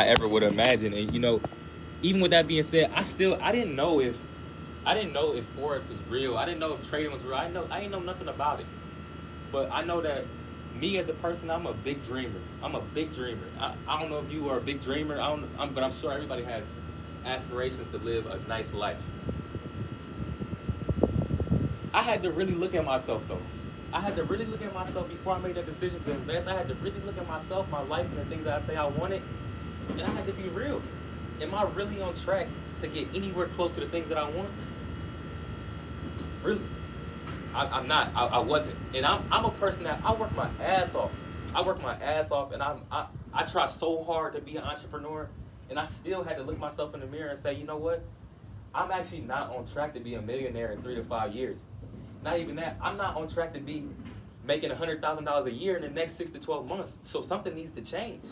I ever would imagine. And even with that being said, I didn't know if Forex was real. I didn't know if trading was real. I didn't know nothing about it. But I know that me as a person, I'm a big dreamer. I'm a big dreamer. I don't know if you are a big dreamer. But I'm sure everybody has aspirations to live a nice life. I had to really look at myself though. I had to really look at myself before I made that decision to invest. I had to really look at myself, my life, and the things that I say I wanted, and I had to be real. Am I really on track to get anywhere close to the things that I want? Really? I'm not. I wasn't. And I'm a person that I work my ass off. I work my ass off, and I try so hard to be an entrepreneur, and I still had to look myself in the mirror and say, you know what? I'm actually not on track to be a millionaire in 3 to 5 years. Not even that. I'm not on track to be making $100,000 a year in the next 6 to 12 months. So something needs to change.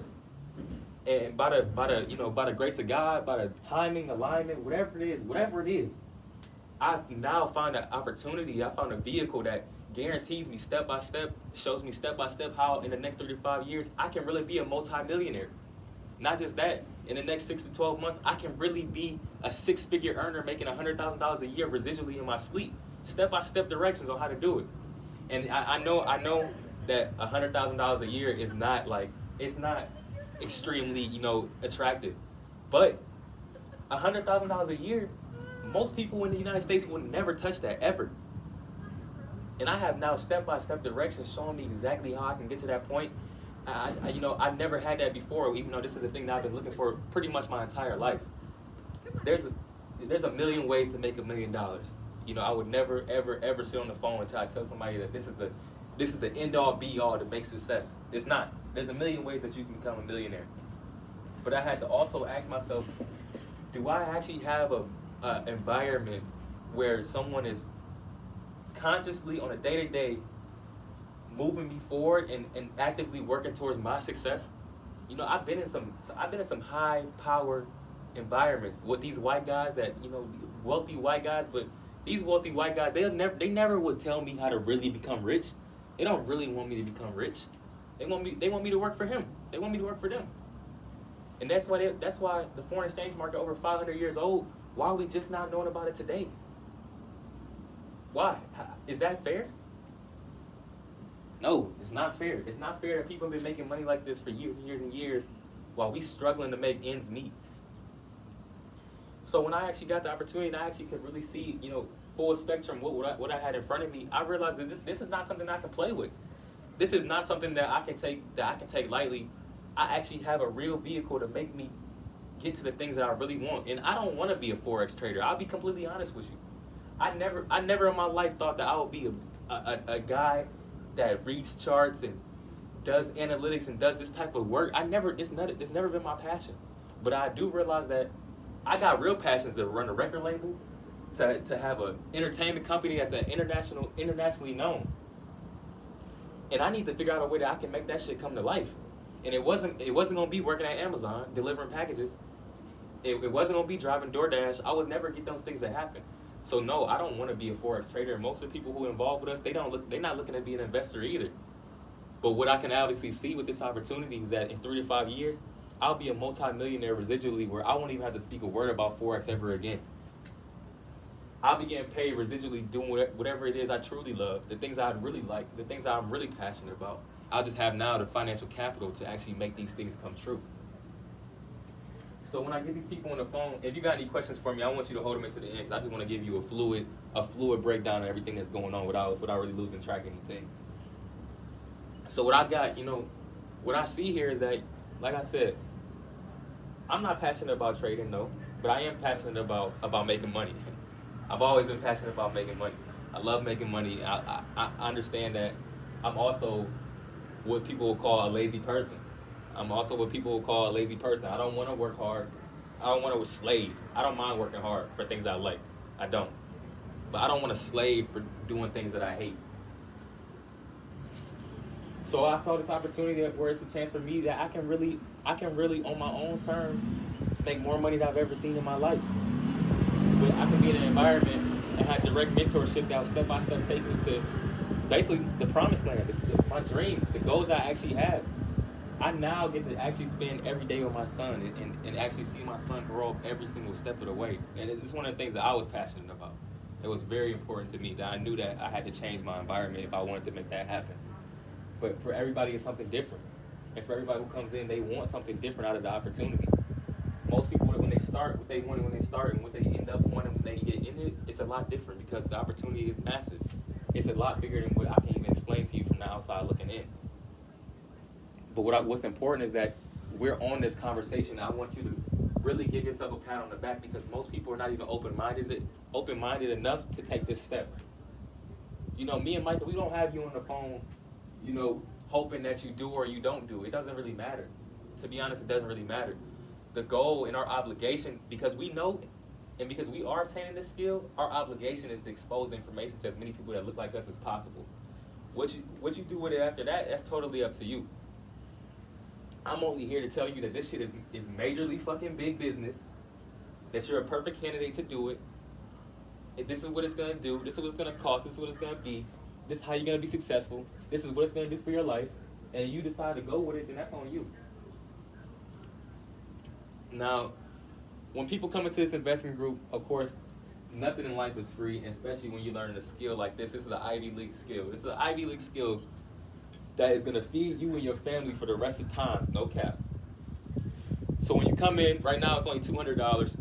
And by the grace of God, by the timing, alignment, whatever it is, I now find an opportunity. I found a vehicle that guarantees me step by step, shows me step by step how in the next 3 to 5 years I can really be a multi-millionaire. Not just that, in the next 6 to 12 months, I can really be a six-figure earner making $100,000 a year residually in my sleep. Step-by-step directions on how to do it. And I know that $100,000 a year is not it's not extremely, attractive. But $100,000 a year, most people in the United States would never touch that ever. And I have now step-by-step directions showing me exactly how I can get to that point. I never had that before, even though this is a thing that I've been looking for pretty much my entire life. There's a million ways to make $1,000,000. I would never, ever, ever sit on the phone and try to tell somebody that this is the end all be all to make success. It's not. There's a million ways that you can become a millionaire. But I had to also ask myself, do I actually have a environment where someone is consciously on a day-to-day moving me forward and actively working towards my success? I've been in some high power environments with these white guys that, wealthy white guys, but these wealthy white guys, they never would tell me how to really become rich. They don't really want me to become rich. They want me to work for him. They want me to work for them. And that's why the foreign exchange market over 500 years old. Why are we just not knowing about it today? Why? Is that fair? No, it's not fair. It's not fair that people have been making money like this for years and years and years while we struggling to make ends meet. So when I actually got the opportunity and I actually could really see, full spectrum what I had in front of me, I realized that this is not something I can play with. This is not something that I can take lightly. I actually have a real vehicle to make me get to the things that I really want. And I don't want to be a Forex trader. I'll be completely honest with you. I never in my life thought that I would be a guy that reads charts and does analytics and does this type of work. It's never been my passion. But I do realize that I got real passions to run a record label, to have an entertainment company that's internationally known. And I need to figure out a way that I can make that shit come to life. And it wasn't gonna be working at Amazon delivering packages. It wasn't gonna be driving DoorDash. I would never get those things to happen. So no, I don't want to be a Forex trader. And most of the people who are involved with us, they're not looking to be an investor either. But what I can obviously see with this opportunity is that in 3 to 5 years, I'll be a multi-millionaire residually where I won't even have to speak a word about Forex ever again. I'll be getting paid residually doing whatever it is I truly love, the things I really like, the things I'm really passionate about. I'll just have now the financial capital to actually make these things come true. So when I get these people on the phone, if you got any questions for me, I want you to hold them into the end, because I just want to give you a fluid breakdown of everything that's going on without really losing track of anything. So what I got, what I see here is that, like I said, I'm not passionate about trading, no, but I am passionate about making money. I've always been passionate about making money. I love making money. I understand that I'm also what people will call a lazy person. I'm also what people will call a lazy person. I don't want to work hard. I don't want to slave. I don't mind working hard for things I like. I don't. But I don't want to slave for doing things that I hate. So I saw this opportunity where it's a chance for me that I can really on my own terms make more money than I've ever seen in my life. But I can be in an environment and have direct mentorship that will step by step take me to basically the promised land, my dreams, the goals I actually have. I now get to actually spend every day with my son and actually see my son grow up every single step of the way. And it's one of the things that I was passionate about. It was very important to me that I knew that I had to change my environment if I wanted to make that happen. But for everybody, it's something different. And for everybody who comes in, they want something different out of the opportunity. Most people, when they start, what they want when they start and what they end up wanting when they get in it, it's a lot different because the opportunity is massive. It's a lot bigger than what I can even explain to you from the outside looking in. But what's important is that we're on this conversation. I want you to really give yourself a pat on the back because most people are not even open-minded enough to take this step. You know, me and Michael, we don't have you on the phone, you know, hoping that you do or you don't do. It doesn't really matter. To be honest, it doesn't really matter. The goal and our obligation, because we know and because we are obtaining this skill, our obligation is to expose the information to as many people that look like us as possible. What you do with it after that, that's totally up to you. I'm only here to tell you that this shit is majorly fucking big business, that you're a perfect candidate to do it. This is what it's going to do. This is what it's going to cost. This is what it's going to be. This is how you're going to be successful. This is what it's going to do for your life. And you decide to go with it, then that's on you. Now, when people come into this investment group, of course, nothing in life is free, and especially when you learn a skill like this. This is an Ivy League skill. This is an Ivy League skill that is going to feed you and your family for the rest of times, no cap. So when you come in, right now it's only $200,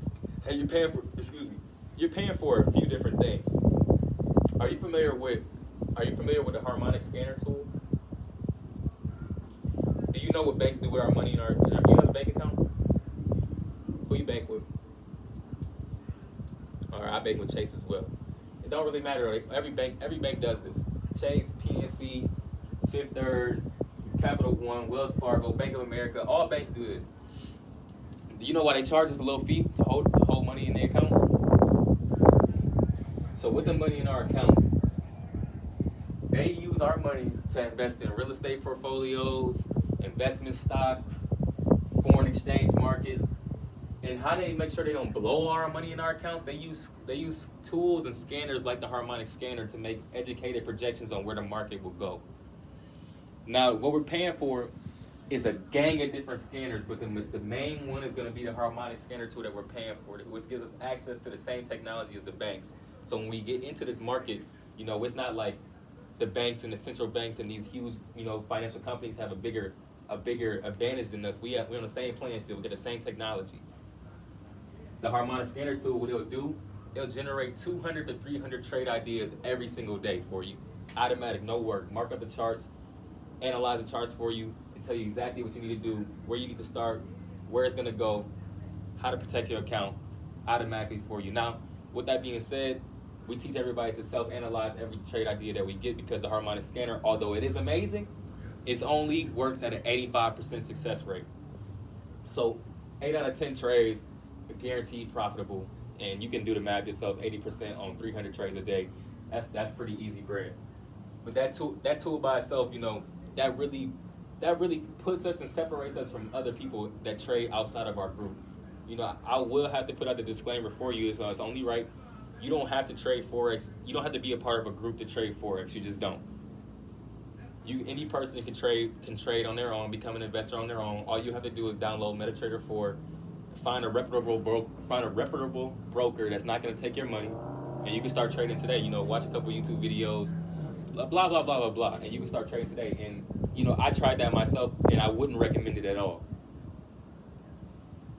and you're paying for a few different things. Are you familiar with the harmonic scanner tool? Do you know what banks do with our money in our you have a bank account? Who you bank with? All right, I bank with Chase as well. It don't really matter. Every bank does this. Chase, PNC, Fifth Third, Capital One, Wells Fargo, Bank of America, all banks do this. Do you know why they charge us a little fee to hold money in their accounts? So with the money in our accounts, they use our money to invest in real estate portfolios, investment stocks, foreign exchange market. And how they make sure they don't blow our money in our accounts, they use tools and scanners like the harmonic scanner to make educated projections on where the market will go. Now, what we're paying for is a gang of different scanners, but the main one is going to be the harmonic scanner tool that we're paying for, which gives us access to the same technology as the banks. So when we get into this market, you know, it's not like the banks and the central banks and these huge, you know, financial companies have a bigger advantage than us. We're on the same playing field. We get the same technology. The harmonic scanner tool, what it'll do, it'll generate 200 to 300 trade ideas every single day for you. Automatic, no work. Mark up the charts, analyze the charts for you, and tell you exactly what you need to do, where you need to start, where it's going to go, how to protect your account automatically for you. Now, with that being said, we teach everybody to self-analyze every trade idea that we get because the harmonic scanner, although it is amazing, it only works at an 85% success rate. So 8 out of 10 trades are guaranteed profitable, and you can do the math yourself. 80% on 300 trades a day. That's pretty easy bread. But that tool by itself, you know, that really puts us and separates us from other people that trade outside of our group. You know, I will have to put out the disclaimer for you. So it's only right. You don't have to trade Forex. You don't have to be a part of a group to trade Forex. You just don't. Any person can trade on their own, become an investor on their own. All you have to do is download MetaTrader 4, find a reputable broker that's not going to take your money, and you can start trading today. You know, watch a couple YouTube videos, blah blah blah blah blah, and you can start trading today. And you know, I tried that myself, and I wouldn't recommend it at all.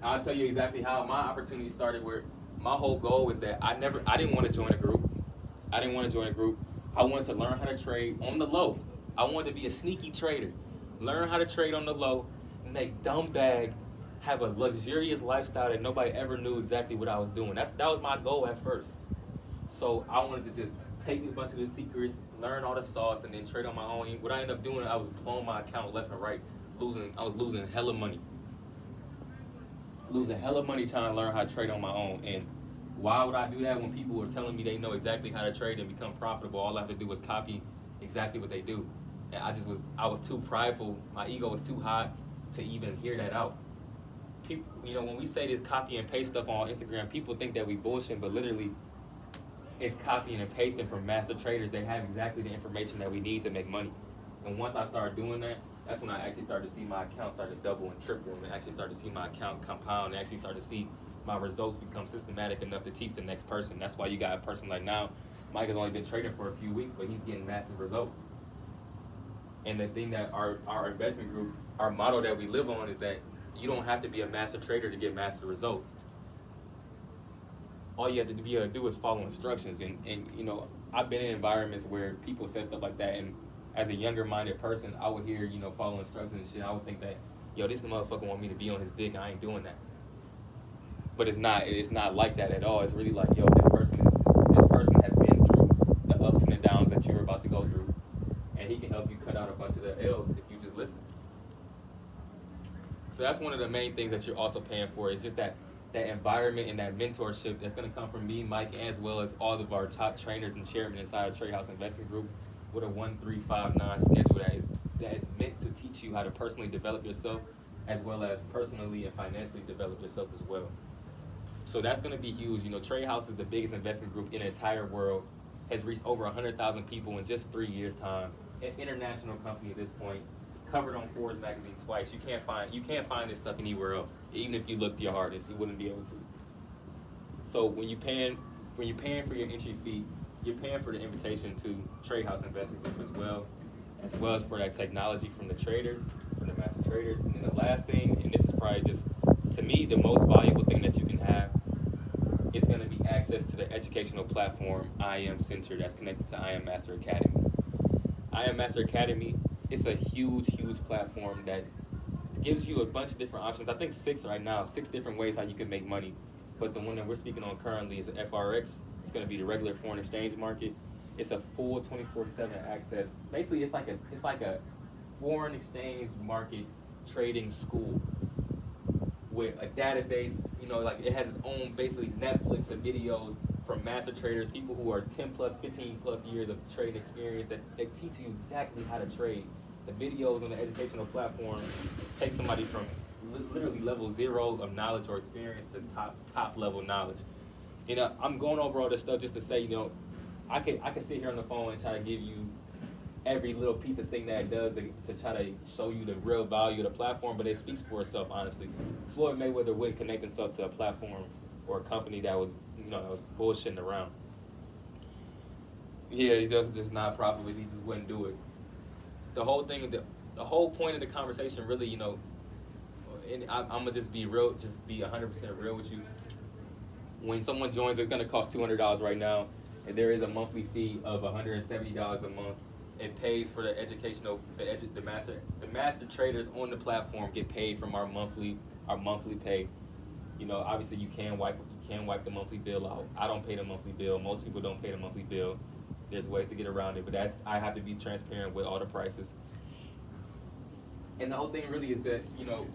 I'll tell you exactly how my opportunity started. Where my whole goal was that I didn't want to join a group. I wanted to learn how to trade on the low. I wanted to be a sneaky trader, learn how to trade on the low, make dumb bag, have a luxurious lifestyle that nobody ever knew exactly what I was doing. That was my goal at first. So I wanted to just take a bunch of the secrets, learn all the sauce, and then trade on my own. What I ended up doing, I was blowing my account left and right, I was losing hella money. Trying to learn how to trade on my own. And why would I do that when people were telling me they know exactly how to trade and become profitable? All I have to do was copy exactly what they do. And I was too prideful. My ego was too high to even hear that out. People, you know, when we say this copy and paste stuff on Instagram, people think that we bullshit, but literally it's copying and pasting from master traders. They have exactly the information that we need to make money. And once I started doing that, That's when I actually started to see my account start to double and triple, and actually started to see my account compound, and actually started to see my results become systematic enough to teach the next person. That's why you got a person like now, Mike has only been trading for a few weeks, but he's getting massive results. And the thing that our investment group, our motto that we live on is that you don't have to be a master trader to get master results. All you have to be able to do is follow instructions. And you know, I've been in environments where people said stuff like that, and as a younger minded person, I would hear, you know, follow instructions and shit. I would think that, yo, this motherfucker want me to be on his dick. I ain't doing that. But it's not like that at all. It's really like, yo, this person has been through the ups and the downs that you're about to go through, and he can help you cut out a bunch of the L's if you just listen. So that's one of the main things that you're also paying for, is just that environment and that mentorship that's going to come from me, Mike, as well as all of our top trainers and chairmen inside of Trade House Investment Group, with a 1-3-5-9 schedule that is meant to teach you how to personally develop yourself, as well as personally and financially develop yourself as well. So that's going to be huge. You know, Trade House is the biggest investment group in the entire world, has reached over 100,000 people in just 3 years' time. An international company at this point, covered on Forex magazine twice. You can't find this stuff anywhere else. Even if you looked your hardest, you wouldn't be able to. So when you're paying for your entry fee, you're paying for the invitation to Trade House Investment Group as well as for that technology from the traders, from the master traders. And then the last thing, and this is probably just, to me, the most valuable thing that you can have, is going to be access to the educational platform IM Center that's connected to IM Master Academy. IM Master Academy, it's a huge platform that gives you a bunch of different options. I think 6 different ways how you can make money. But the one that we're speaking on currently is the FRX. It's going to be the regular foreign exchange market. It's a full 24/7 access. Basically, it's like a foreign exchange market trading school with a database. You know, like it has its own basically Netflix of videos from master traders, people who are 10 plus, 15 plus years of trading experience that they teach you exactly how to trade. The videos on the educational platform take somebody from literally level 0 of knowledge or experience to top level knowledge. You know, I'm going over all this stuff just to say, you know, I can sit here on the phone and try to give you every little piece of thing that it does to try to show you the real value of the platform, but it speaks for itself, honestly. Floyd Mayweather wouldn't connect himself to a platform or a company that was, you know, that was bullshitting around. Yeah, he just not profitable. He just wouldn't do it. The whole thing, the whole point of the conversation, really, you know, and I'm gonna just be real, just be 100% real with you. When someone joins, it's gonna cost $200 right now, and there is a monthly fee of $170 a month. It pays for the educational, the master traders on the platform get paid from our monthly pay. You know, obviously you can wipe the monthly bill out. I don't pay the monthly bill. Most people don't pay the monthly bill. There's ways to get around it, but I have to be transparent with all the prices. And the whole thing really is that, you know,